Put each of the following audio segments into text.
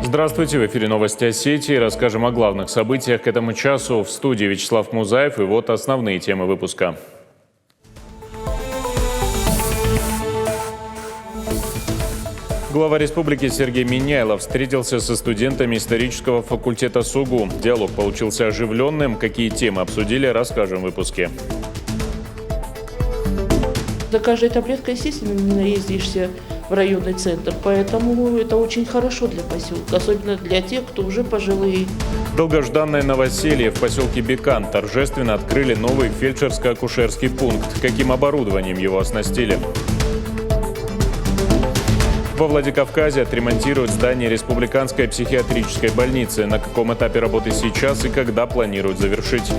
Здравствуйте, в эфире новости Осетии. Расскажем о главных событиях к этому часу. В студии Вячеслав Музаев, и вот основные темы выпуска. Глава республики Сергей Миняйлов встретился со студентами исторического факультета СУГУ. Диалог получился оживленным. Какие темы обсудили, расскажем в выпуске. За каждой таблеткой, естественно, не наездишься в районный центр, поэтому это очень хорошо для поселка, особенно для тех, кто уже пожилые. Долгожданное новоселье в поселке Бекан торжественно открыли новый фельдшерско-акушерский пункт. Каким оборудованием его оснастили? Во Владикавказе отремонтируют здание республиканской психиатрической больницы. На каком этапе работы сейчас и когда планируют завершить?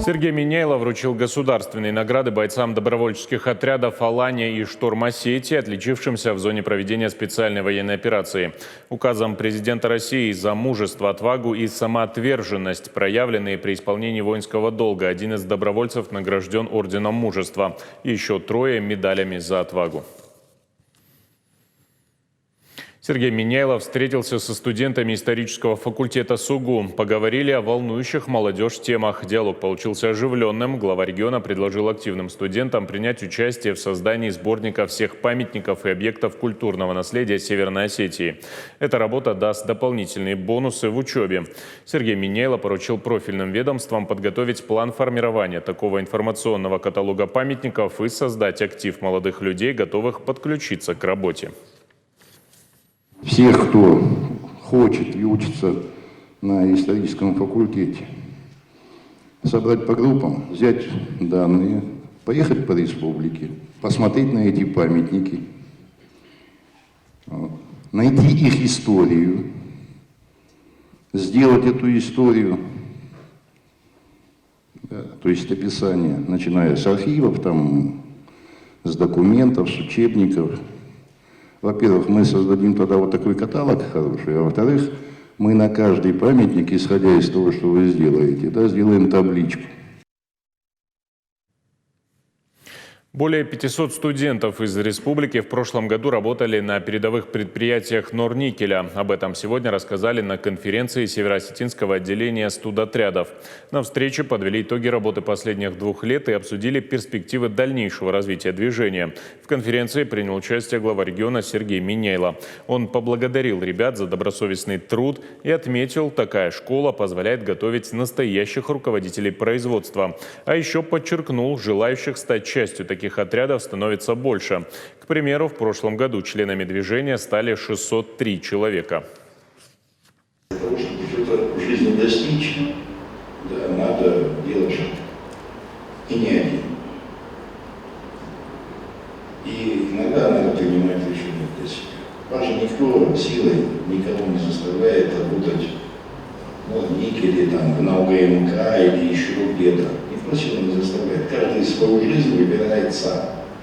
Сергей Миняйлов вручил государственные награды бойцам добровольческих отрядов «Алания» и «Шторм Осетии», отличившимся в зоне проведения специальной военной операции. Указом президента России за мужество, отвагу и самоотверженность, проявленные при исполнении воинского долга, один из добровольцев награжден орденом мужества. Еще 3 медалями за отвагу. Сергей Миняйлов встретился со студентами исторического факультета СУГУ. Поговорили о волнующих молодежь темах. Диалог получился оживленным. Глава региона предложил активным студентам принять участие в создании сборника всех памятников и объектов культурного наследия Северной Осетии. Эта работа даст дополнительные бонусы в учебе. Сергей Миняйлов поручил профильным ведомствам подготовить план формирования такого информационного каталога памятников и создать актив молодых людей, готовых подключиться к работе. Всех, кто хочет и учится на историческом факультете, собрать по группам, взять данные, поехать по республике, посмотреть на эти памятники, найти их историю, сделать эту историю, то есть описание, начиная с архивов, там, с документов, с учебников. Во-первых, мы создадим тогда вот такой каталог хороший, а во-вторых, мы на каждый памятник, исходя из того, что вы сделаете, сделаем табличку. Более 500 студентов из республики в прошлом году работали на передовых предприятиях Норникеля. Об этом сегодня рассказали на конференции Североосетинского отделения студотрядов. На встрече подвели итоги работы последних 2 лет и обсудили перспективы дальнейшего развития движения. В конференции принял участие глава региона Сергей Миняйлов. Он поблагодарил ребят за добросовестный труд и отметил, такая школа позволяет готовить настоящих руководителей производства. А еще подчеркнул, желающих стать частью таких отрядов становится больше. К примеру, в прошлом году членами движения стали 603 человека. Для того, чтобы что-то в жизни достичь, надо делать и не один. И иногда надо принимать решения для себя. Вас же никто силой никого не заставляет работать в никеле, на УГМК или еще где-то. Никто силой не заставляет. Каждый свою жизнь выбирает сам.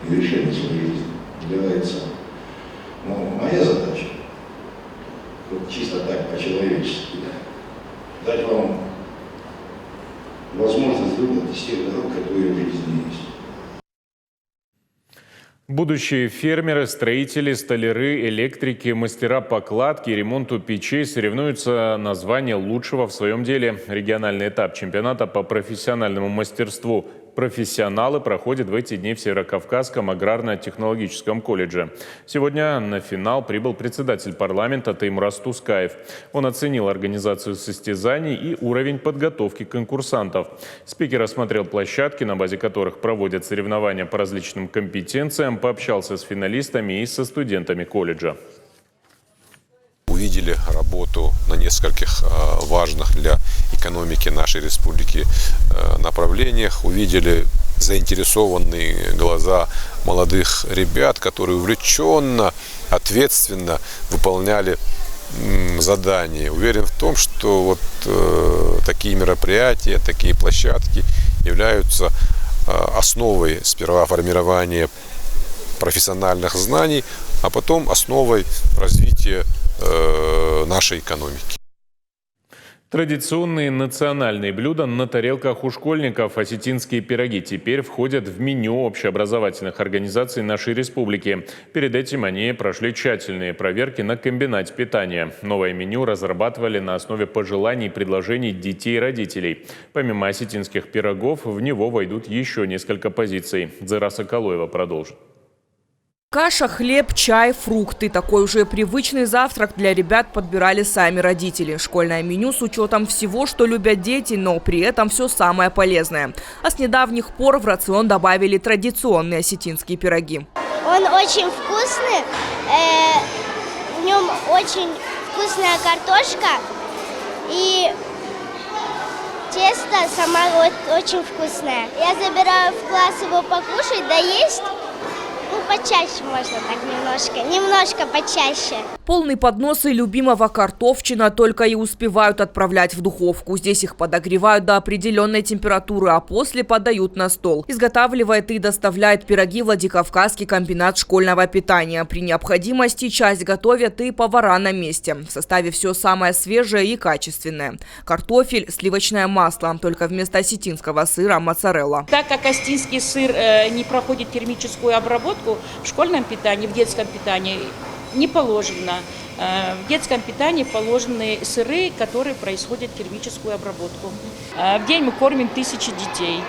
И решение своей жизни выбирает сам. Но моя задача, вот чисто так, по-человечески, дать вам возможность выбрать из тех дорог, которые в жизни есть. Будущие фермеры, строители, столяры, электрики, мастера покладки и ремонту печей соревнуются на звание лучшего в своем деле. Региональный этап чемпионата по профессиональному мастерству «Профессионалы» проходит в эти дни в Северокавказском аграрно-технологическом колледже. Сегодня на финал прибыл председатель парламента Таймураз Тускаев. Он оценил организацию состязаний и уровень подготовки конкурсантов. Спикер осмотрел площадки, на базе которых проводят соревнования по различным компетенциям, пообщался с финалистами и со студентами колледжа. Увидели работу на нескольких важных для экономики нашей республики направлениях, увидели заинтересованные глаза молодых ребят, которые увлеченно, ответственно выполняли задания. Уверен в том, что вот такие мероприятия, такие площадки являются основой сперва формирования профессиональных знаний, а потом основой развития нашей экономики. Традиционные национальные блюда на тарелках у школьников, осетинские пироги, теперь входят в меню общеобразовательных организаций нашей республики. Перед этим они прошли тщательные проверки на комбинате питания. Новое меню разрабатывали на основе пожеланий и предложений детей и родителей. Помимо осетинских пирогов, в него войдут еще несколько позиций. Зыра Соколоева продолжит. Каша, хлеб, чай, фрукты. Такой уже привычный завтрак для ребят подбирали сами родители. Школьное меню с учетом всего, что любят дети, но при этом все самое полезное. А с недавних пор в рацион добавили традиционные осетинские пироги. Он очень вкусный, в нем очень вкусная картошка и тесто сама очень вкусное. Я забираю в класс его покушать, доесть. Ну, почаще можно так немножко почаще. Полные подносы любимого картофчина только и успевают отправлять в духовку. Здесь их подогревают до определенной температуры, а после подают на стол. Изготавливает и доставляет пироги Владикавказский комбинат школьного питания. При необходимости часть готовят и повара на месте. В составе все самое свежее и качественное. Картофель, сливочное масло, только вместо осетинского сыра моцарелла. Так как осетинский сыр не проходит термическую обработку, в школьном питании, в детском питании не положено. В детском питании положены сыры, которые производят термическую обработку. В день мы кормим 1000 детей.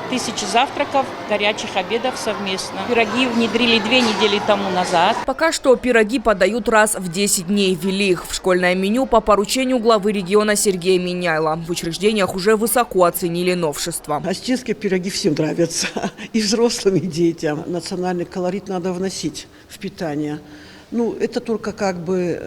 1000 завтраков, горячих обедов совместно. Пироги внедрили 2 недели тому назад. Пока что пироги подают раз в 10 дней. Ввели их в школьное меню по поручению главы региона Сергея Миняйла. В учреждениях уже высоко оценили новшества. Осетинские пироги всем нравятся. И взрослым, и детям. Национальный колорит надо вносить в питание. Ну, это только как бы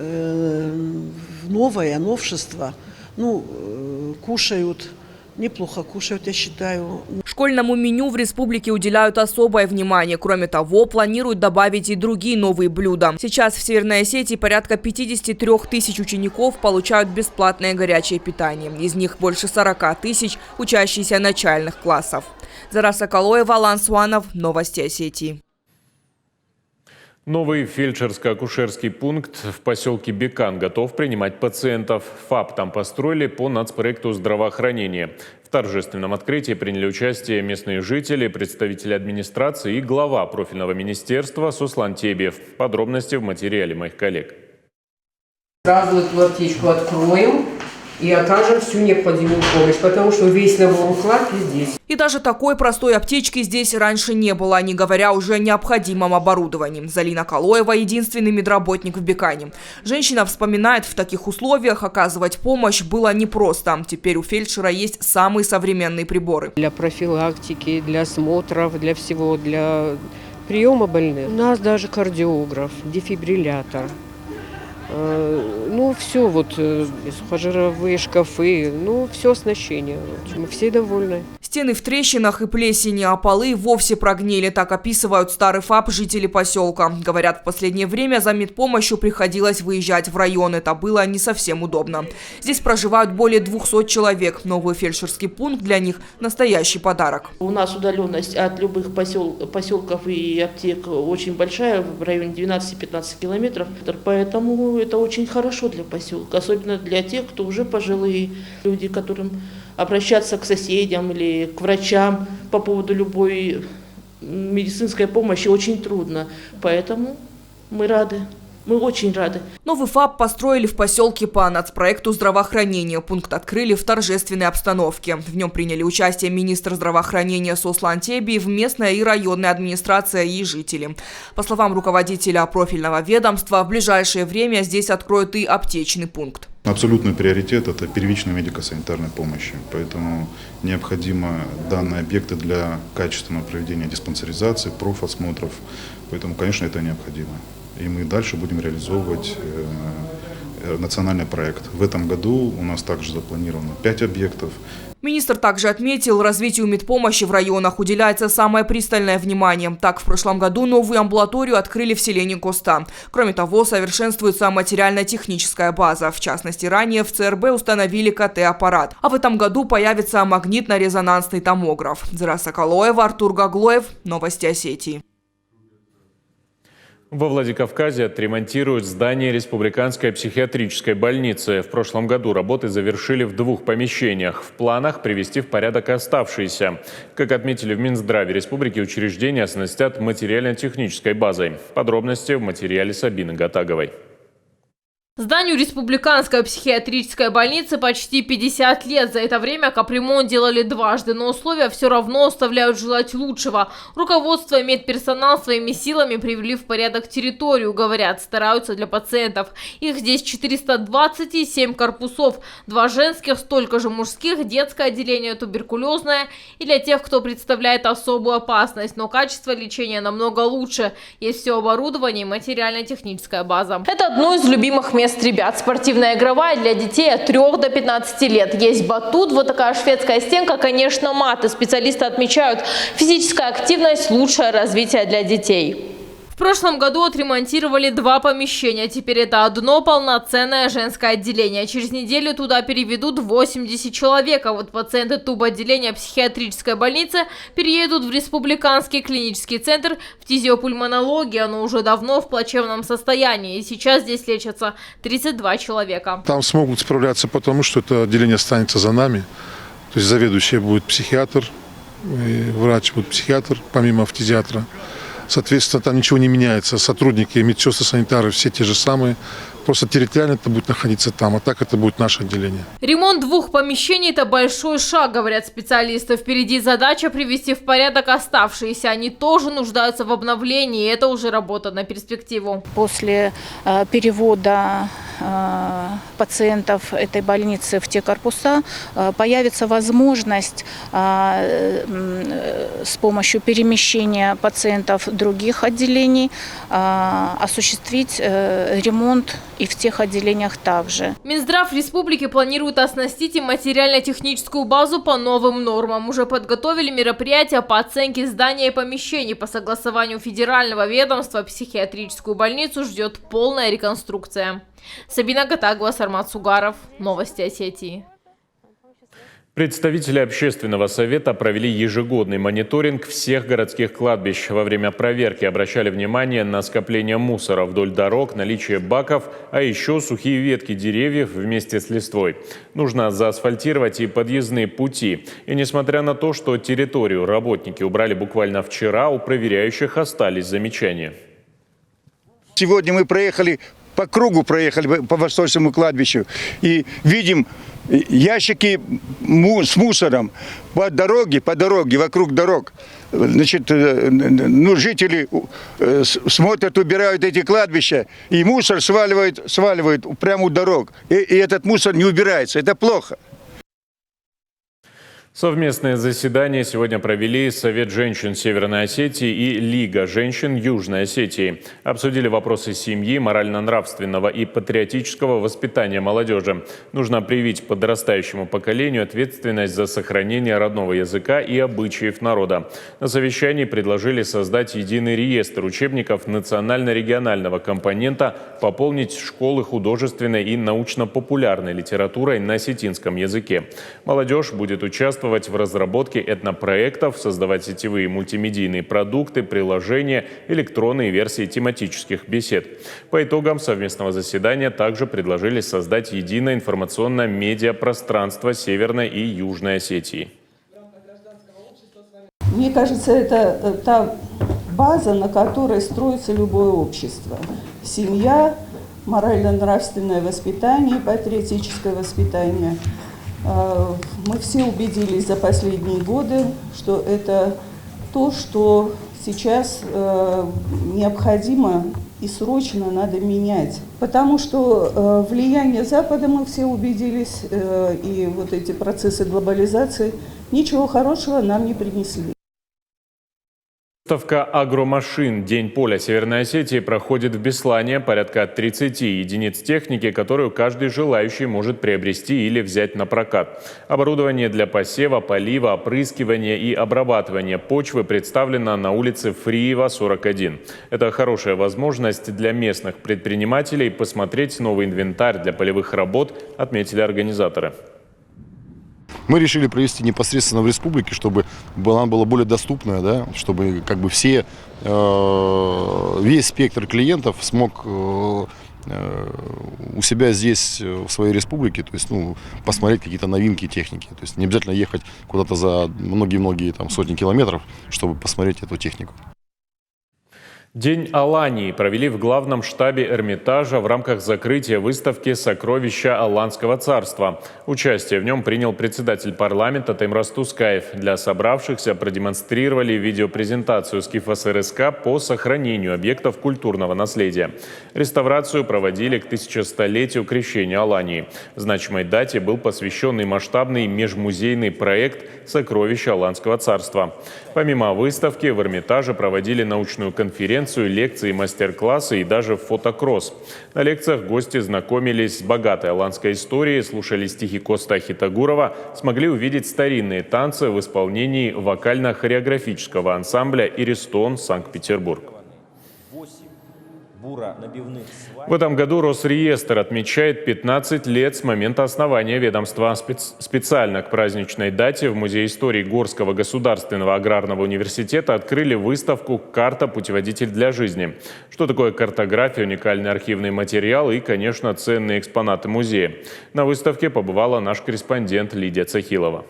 новое, новшество. Ну, кушают. Неплохо кушают, я считаю. Школьному меню в республике уделяют особое внимание. Кроме того, планируют добавить и другие новые блюда. Сейчас в Северной Осетии порядка 53 000 учеников получают бесплатное горячее питание. Из них больше 40 000 учащиеся начальных классов. Зыра Соколоева, Алан Суанов. Новости Осетии. Новый фельдшерско-акушерский пункт в поселке Бекан готов принимать пациентов. ФАП там построили по нацпроекту здравоохранения. В торжественном открытии приняли участие местные жители, представители администрации и глава профильного министерства Суслан Тебиев. Подробности в материале моих коллег. Сразу эту аптечку откроем и окажем всю необходимую помощь, потому что весь набор укладки здесь. И даже такой простой аптечки здесь раньше не было, не говоря уже о необходимом оборудовании. Залина Калоева – единственный медработник в Бекане. Женщина вспоминает, в таких условиях оказывать помощь было непросто. Теперь у фельдшера есть самые современные приборы. Для профилактики, для осмотров, для всего, для приема больных. У нас даже кардиограф, дефибриллятор. Ну, все, вот, сухожировые шкафы, ну, все оснащение. Мы все довольны. Стены в трещинах и плесени, а полы вовсе прогнили. Так описывают старый ФАП жители поселка. Говорят, в последнее время за медпомощью приходилось выезжать в район. Это было не совсем удобно. Здесь проживают более 200 человек. Новый фельдшерский пункт для них – настоящий подарок. У нас удаленность от любых поселков и аптек очень большая, в районе 12-15 километров. Поэтому это очень хорошо для поселка, особенно для тех, кто уже пожилые люди, которым обращаться к соседям или к врачам по поводу любой медицинской помощи очень трудно. Поэтому мы рады. Мы очень рады. Новый ФАП построили в поселке по нацпроекту здравоохранения. Пункт открыли в торжественной обстановке. В нем приняли участие министр здравоохранения Суслан Тебиев, местная и районная администрация и жители. По словам руководителя профильного ведомства, в ближайшее время здесь откроют и аптечный пункт. Абсолютный приоритет – это первичная медико-санитарная помощь. Поэтому необходимы данные объекты для качественного проведения диспансеризации, профосмотров. Поэтому, конечно, это необходимо. И мы дальше будем реализовывать национальный проект. В этом году у нас также запланировано 5 объектов. Министр также отметил, развитию медпомощи в районах уделяется самое пристальное внимание. Так, в прошлом году новую амбулаторию открыли в селении Коста. Кроме того, совершенствуется материально-техническая база. В частности, ранее в ЦРБ установили КТ-аппарат. А в этом году появится магнитно-резонансный томограф. Зыра Соколоева, Артур Гаглоев. Новости Осетии. Во Владикавказе отремонтируют здание республиканской психиатрической больницы. В прошлом году работы завершили в 2 помещениях. В планах привести в порядок оставшиеся. Как отметили в Минздраве республики, учреждения оснастят материально-технической базой. Подробности в материале Сабины Гатаговой. Зданию республиканской психиатрической больницы почти 50 лет. За это время капремонт делали дважды, но условия все равно оставляют желать лучшего. Руководство и медперсонал своими силами привели в порядок территорию, говорят, стараются для пациентов. Их здесь 420 и 7 корпусов. 2 женских, столько же мужских, детское отделение, туберкулезное и для тех, кто представляет особую опасность. Но качество лечения намного лучше. Есть все оборудование и материально-техническая база. Это одно из любимых мест ребят. Спортивная игровая для детей от 3 до 15 лет. Есть батут, вот такая шведская стенка, конечно, маты. Специалисты отмечают, физическая активность – лучшее развитие для детей. В прошлом году отремонтировали 2 помещения. Теперь это одно полноценное женское отделение. Через неделю туда переведут 80 человек. А вот пациенты туб-отделения психиатрической больницы переедут в республиканский клинический центр фтизиопульмонологии. Оно уже давно в плачевном состоянии. И сейчас здесь лечатся 32 человека. Там смогут справляться, потому что это отделение останется за нами. То есть заведующий будет психиатр, врач будет психиатр, помимо фтизиатра. Соответственно, там ничего не меняется. Сотрудники, медсестры, санитары все те же самые. Просто территориально это будет находиться там, а так это будет наше отделение. Ремонт 2 помещений – это большой шаг, говорят специалисты. Впереди задача привести в порядок оставшиеся. Они тоже нуждаются в обновлении, и это уже работа на перспективу. После перевода пациентов этой больницы в те корпуса появится возможность с помощью перемещения пациентов других отделений осуществить ремонт и в тех отделениях также. Минздрав республики планирует оснастить и материально-техническую базу по новым нормам. Уже подготовили мероприятия по оценке здания и помещений. По согласованию федерального ведомства психиатрическую больницу ждет полная реконструкция. Сабина Гатагова, Сармат Сугаров. Новости Осетии. Представители общественного совета провели ежегодный мониторинг всех городских кладбищ. Во время проверки обращали внимание на скопление мусора вдоль дорог, наличие баков, а еще сухие ветки деревьев вместе с листвой. Нужно заасфальтировать и подъездные пути. И несмотря на то, что территорию работники убрали буквально вчера, у проверяющих остались замечания. Сегодня мы проехали по кругу, по Восточному кладбищу и видим ящики с мусором по дороге, вокруг дорог. Значит, жители смотрят, убирают эти кладбища, и мусор сваливают прямо у дорог. И этот мусор не убирается. Это плохо. Совместное заседание сегодня провели Совет женщин Северной Осетии и Лига женщин Южной Осетии. Обсудили вопросы семьи, морально-нравственного и патриотического воспитания молодежи. Нужно привить подрастающему поколению ответственность за сохранение родного языка и обычаев народа. На совещании предложили создать единый реестр учебников национально-регионального компонента, пополнить школы художественной и научно-популярной литературой на осетинском языке. Молодежь будет участвовать в разработке этнопроектов, создавать сетевые мультимедийные продукты, приложения, электронные версии тематических бесед. По итогам совместного заседания также предложили создать единое информационное медиапространство Северной и Южной Осетии. Мне кажется, это та база, на которой строится любое общество. Семья, морально-нравственное воспитание, патриотическое воспитание. Мы все убедились за последние годы, что это то, что сейчас необходимо и срочно надо менять. Потому что влияние Запада, мы все убедились, и вот эти процессы глобализации ничего хорошего нам не принесли. Выставка агромашин «День поля Северной Осетии» проходит в Беслане. Порядка 30 единиц техники, которую каждый желающий может приобрести или взять на прокат. Оборудование для посева, полива, опрыскивания и обрабатывания почвы представлено на улице Фриева, 41. Это хорошая возможность для местных предпринимателей посмотреть новый инвентарь для полевых работ, отметили организаторы. Мы решили провести непосредственно в республике, чтобы она была более доступная, да, чтобы как бы весь спектр клиентов смог у себя здесь, в своей республике, то есть, посмотреть какие-то новинки техники. То есть не обязательно ехать куда-то за многие-многие сотни километров, чтобы посмотреть эту технику. День Алании провели в главном штабе Эрмитажа в рамках закрытия выставки «Сокровища Аланского царства». Участие в нем принял председатель парламента Таймураз Тускаев. Для собравшихся продемонстрировали видеопрезентацию скиф СРСК по сохранению объектов культурного наследия. Реставрацию проводили к 1100-летию крещения Алании. Значимой дате был посвящен и масштабный межмузейный проект «Сокровища Аланского царства». Помимо выставки в Эрмитаже проводили научную конференцию, лекции, мастер-классы и даже фотокросс. На лекциях гости знакомились с богатой аланской историей, слушали стихи Коста Ахитагурова, смогли увидеть старинные танцы в исполнении вокально-хореографического ансамбля «Иристон», Санкт-Петербург. В этом году Росреестр отмечает 15 лет с момента основания ведомства. Специально к праздничной дате в Музее истории Горского государственного аграрного университета открыли выставку «Карта. Путеводитель для жизни». Что такое картография, уникальный архивный материал и, конечно, ценные экспонаты музея. На выставке побывала наш корреспондент Лидия Цахилова.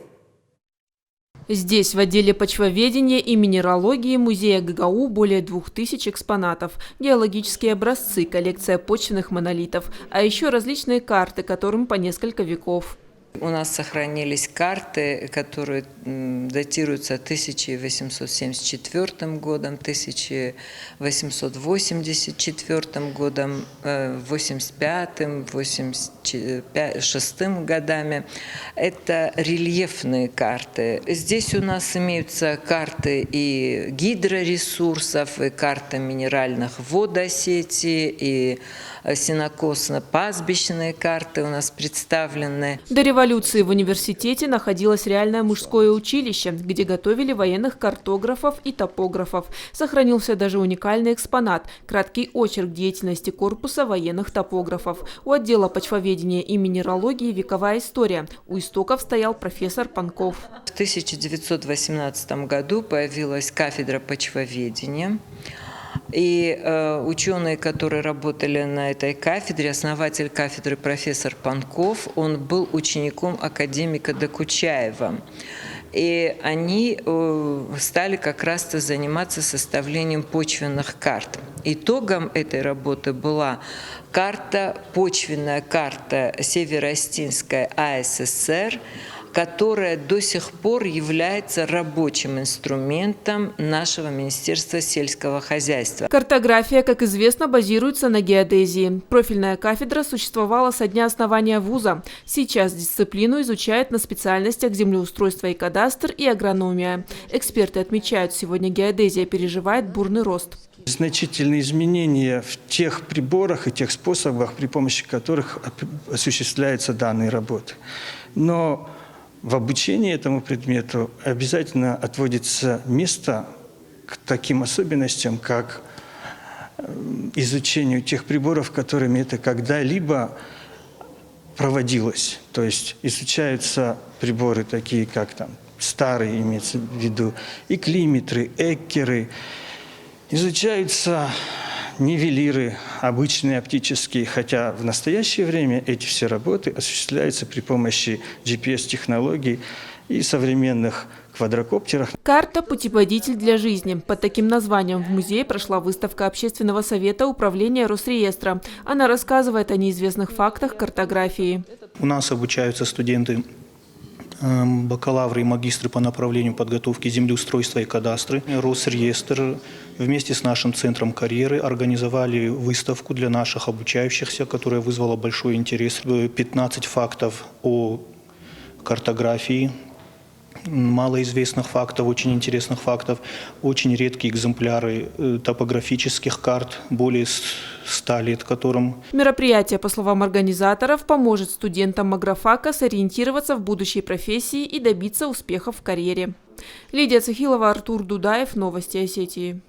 Здесь, в отделе почвоведения и минералогии музея ГГУ, более 2000 экспонатов, геологические образцы, коллекция почвенных монолитов, а еще различные карты, которым по несколько веков. У нас сохранились карты, которые датируются 1874 годом, 1884 годом, 85-86 годами. Это рельефные карты. Здесь у нас имеются карты и гидроресурсов, и карта минеральных вод Осетии, и сенокосно-пастбищные карты у нас представлены. До революции в университете находилось реальное мужское училище, где готовили военных картографов и топографов. Сохранился даже уникальный экспонат – краткий очерк деятельности корпуса военных топографов. У отдела почвоведения и минералогии вековая история. У истоков стоял профессор Панков. В 1918 году появилась кафедра почвоведения. И ученые, которые работали на этой кафедре, основатель кафедры профессор Панков, он был учеником академика Докучаева. И они стали как раз-то заниматься составлением почвенных карт. Итогом этой работы была почвенная карта Северо-Остинской АССР, которая до сих пор является рабочим инструментом нашего Министерства сельского хозяйства. Картография, как известно, базируется на геодезии. Профильная кафедра существовала со дня основания вуза. Сейчас дисциплину изучают на специальностях землеустройство и кадастр и агрономия. Эксперты отмечают, сегодня геодезия переживает бурный рост. Значительные изменения в тех приборах и тех способах, при помощи которых осуществляются данные работы. Но в обучении этому предмету обязательно отводится место к таким особенностям, как изучению тех приборов, которыми это когда-либо проводилось. То есть изучаются приборы такие, как старые, имеется в виду, и климетры, эккеры, изучаются нивелиры, обычные оптические, хотя в настоящее время эти все работы осуществляются при помощи GPS-технологий и современных квадрокоптерах. Карта «Путеводитель для жизни». Под таким названием в музее прошла выставка Общественного совета управления Росреестра. Она рассказывает о неизвестных фактах картографии. У нас обучаются студенты бакалавры и магистры по направлению подготовки землеустройства и кадастры. Росреестр вместе с нашим центром карьеры организовали выставку для наших обучающихся, которая вызвала большой интерес. 15 фактов о картографии, малоизвестных фактов, очень интересных фактов, очень редкие экземпляры топографических карт, более 100 лет которым. Мероприятие, по словам организаторов, поможет студентам маграфака сориентироваться в будущей профессии и добиться успехов в карьере. Лидия Цахилова, Артур Дудаев. Новости Осетии.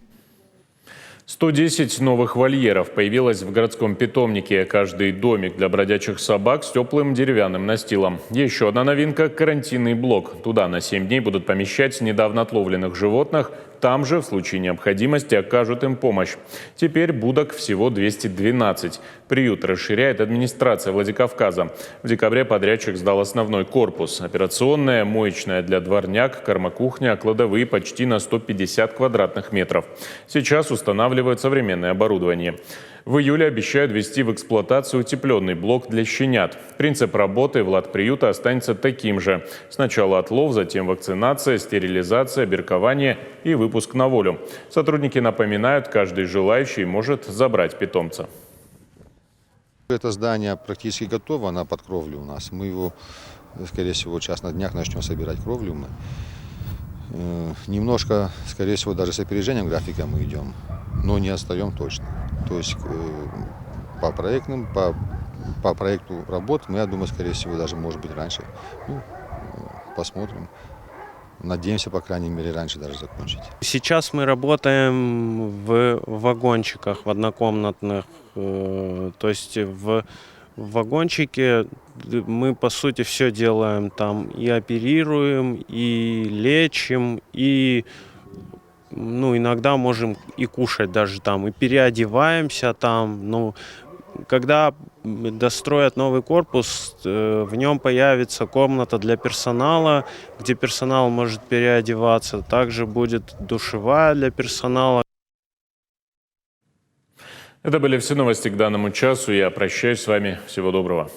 110 новых вольеров появилось в городском питомнике. Каждый домик для бродячих собак с теплым деревянным настилом. Еще одна новинка – карантинный блок. Туда на 7 дней будут помещать недавно отловленных животных. Там же, в случае необходимости, окажут им помощь. Теперь будок всего 212. Приют расширяет администрация Владикавказа. В декабре подрядчик сдал основной корпус. Операционная, моечная для дворняг, кормокухня, кладовые почти на 150 квадратных метров. Сейчас устанавливают современное оборудование. В июле обещают ввести в эксплуатацию утепленный блок для щенят. Принцип работы владприюта останется таким же. Сначала отлов, затем вакцинация, стерилизация, биркование и выпуск на волю. Сотрудники напоминают, каждый желающий может забрать питомца. Это здание практически готово на подкровлю у нас. Мы его, скорее всего, сейчас на днях начнем собирать кровлю. Мы немножко, скорее всего, даже с опережением графика мы идем, но не отстаем точно. То есть по проекту работ мы, я думаю, скорее всего, даже может быть раньше. Ну, посмотрим. Надеемся, по крайней мере, раньше даже закончить. Сейчас мы работаем в вагончиках, в однокомнатных. То есть в вагончике мы, по сути, все делаем там. И оперируем, и лечим, и иногда можем и кушать даже там, и переодеваемся там. Ну, когда достроят новый корпус, в нем появится комната для персонала, где персонал может переодеваться. Также будет душевая для персонала. Это были все новости к данному часу. Я прощаюсь с вами. Всего доброго.